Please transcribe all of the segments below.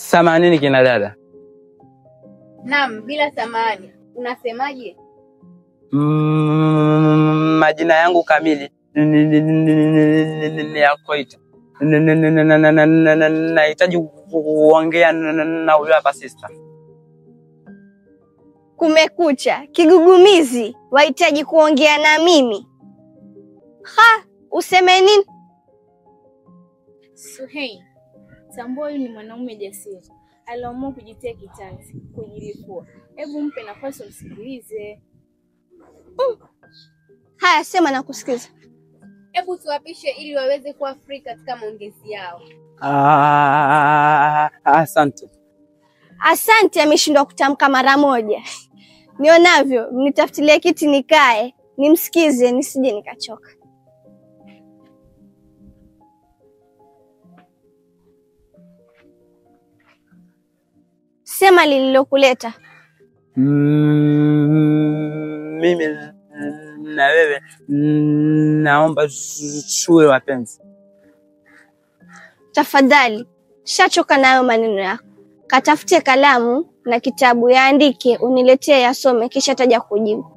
Samanini kina dada. Naam, bila samani. Unasemaje? Majina yangu kamili ni Yakoita. Nahitaji kuongea na huyo hapa sister. Kumekucha, kigugumizi, wahitaji kuongea na mimi. Useme nini? Suhei, tambua ni mwanaume jasiri. Aliamua kujitia kitanzi, kujilipua. Hebu mpe nafasi umsikilize. Haya, sema na kusikiza. Hebu tuwapishe ili waweze kuwa free katika maongezi yao. Asante. Asante ameshindwa kutamka mara moja. Nionavyo, nitafutilie kiti nikae, nimsikize nisije nikachoka. Sema lililokuleta. Mimi na wewe naomba tuwe wapenzi. Tafadhali, shachoka nayo maneno yako. Katafute kalamu na kitabu yaandike, uniletee yasome kisha taja kujibu.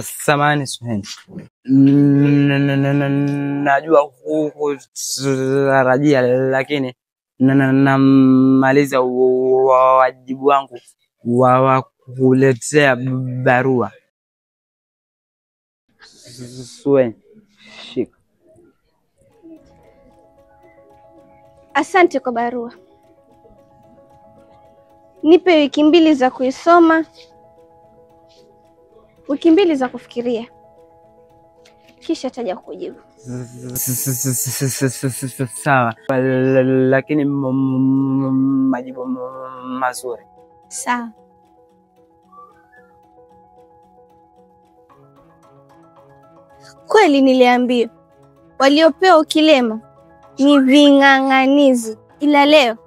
Samahani Suhei. Najua hukutarajia lakini namaliza wajibu wangu wa kuletea barua. Suhei, shika. Asante kwa barua. Nipe wiki 2 za kuisoma, wiki 2 za kufikiria, kisha taja kujibu. Sawa, lakini majibu mazuri. Sawa. Kweli niliambiwa waliopewa ukilema ni ving'ang'anizi, ila leo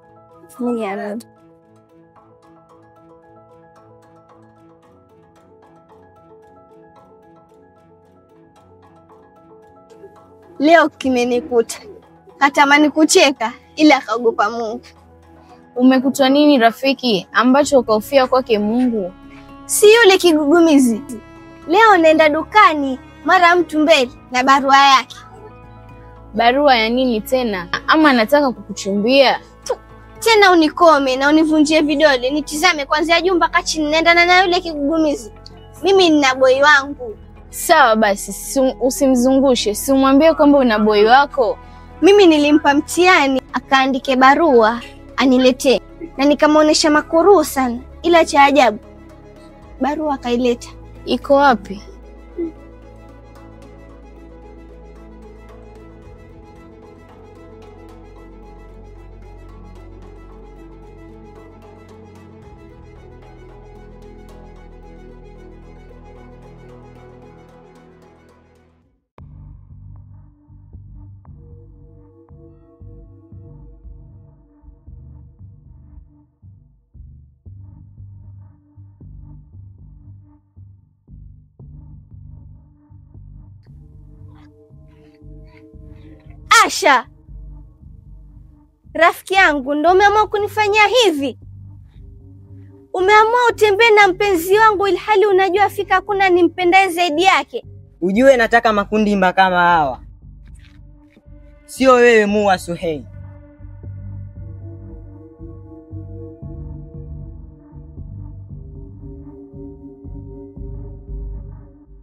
nimeamini. Leo kimenikuta. Katamani kucheka ila akaogopa Mungu. Umekutwa nini rafiki ambacho ukahofia kwake Mungu? Si yule kigugumizi. Leo naenda dukani, mara mtu mbele na barua yake. Barua ya nini tena? Ama anataka kukuchumbia? Tena unikome na univunjie vidole, nitizame kuanzia juu mpaka chini, naendana na yule kigugumizi. Mimi nina boy wangu. Sawa basi, usimzungushe. Simwambie kwamba una boy wako. Mimi nilimpa mtihani akaandike barua aniletee, na nikamwonyesha makuruu sana, ila cha ajabu barua akaileta. Iko wapi? Asha, rafiki yangu, ndio umeamua kunifanyia hivi? Umeamua utembee na mpenzi wangu ilhali unajua fika hakuna nimpendaye zaidi yake? Ujue nataka makundimba kama hawa, sio wewe Mua Suhail.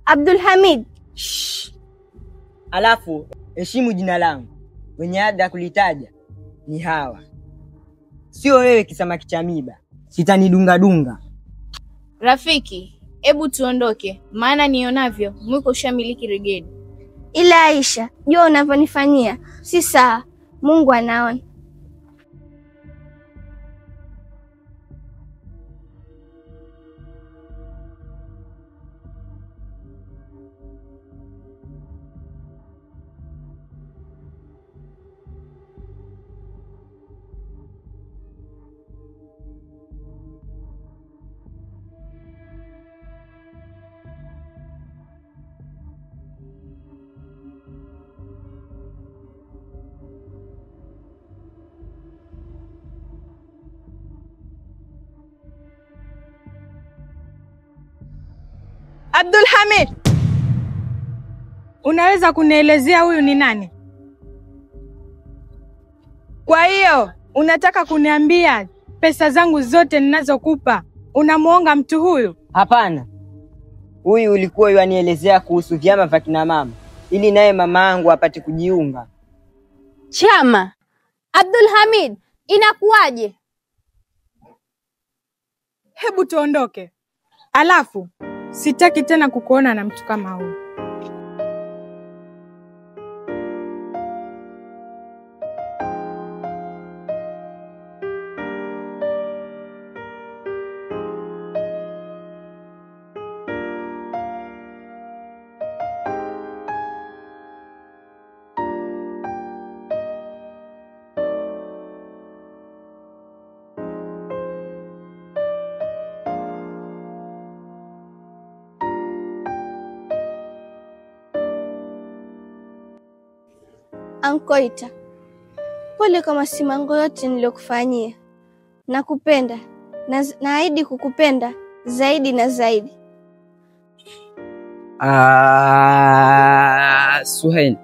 Abdul Hamid. Alafu heshimu jina langu, wenye ada kulitaja ni hawa, sio wewe kisamaki cha miba, sitanidunga dunga. Rafiki, hebu tuondoke, maana nionavyo mwiko ushamiliki Regedi. Ila Aisha, jua unavyonifanyia si sawa. Mungu anaona. Abdul Hamid, unaweza kunielezea huyu ni nani? Kwa hiyo unataka kuniambia pesa zangu zote ninazokupa unamuonga mtu huyu? Hapana, huyu ulikuwa yanielezea kuhusu vyama vya kina mama ili naye mama yangu apate kujiunga. Chama? Abdul Hamid, inakuwaje? Hebu tuondoke. Alafu sitaki tena kukuona na mtu kama huyu. Ankoita, pole kwa masimango yote niliyokufanyia. Nakupenda, naahidi kukupenda zaidi na zaidi. Suhail,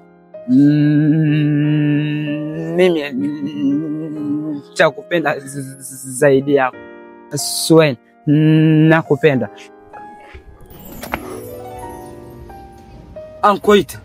mimi nitakupenda zaidi yako. Suhail, nakupenda. Ankoita,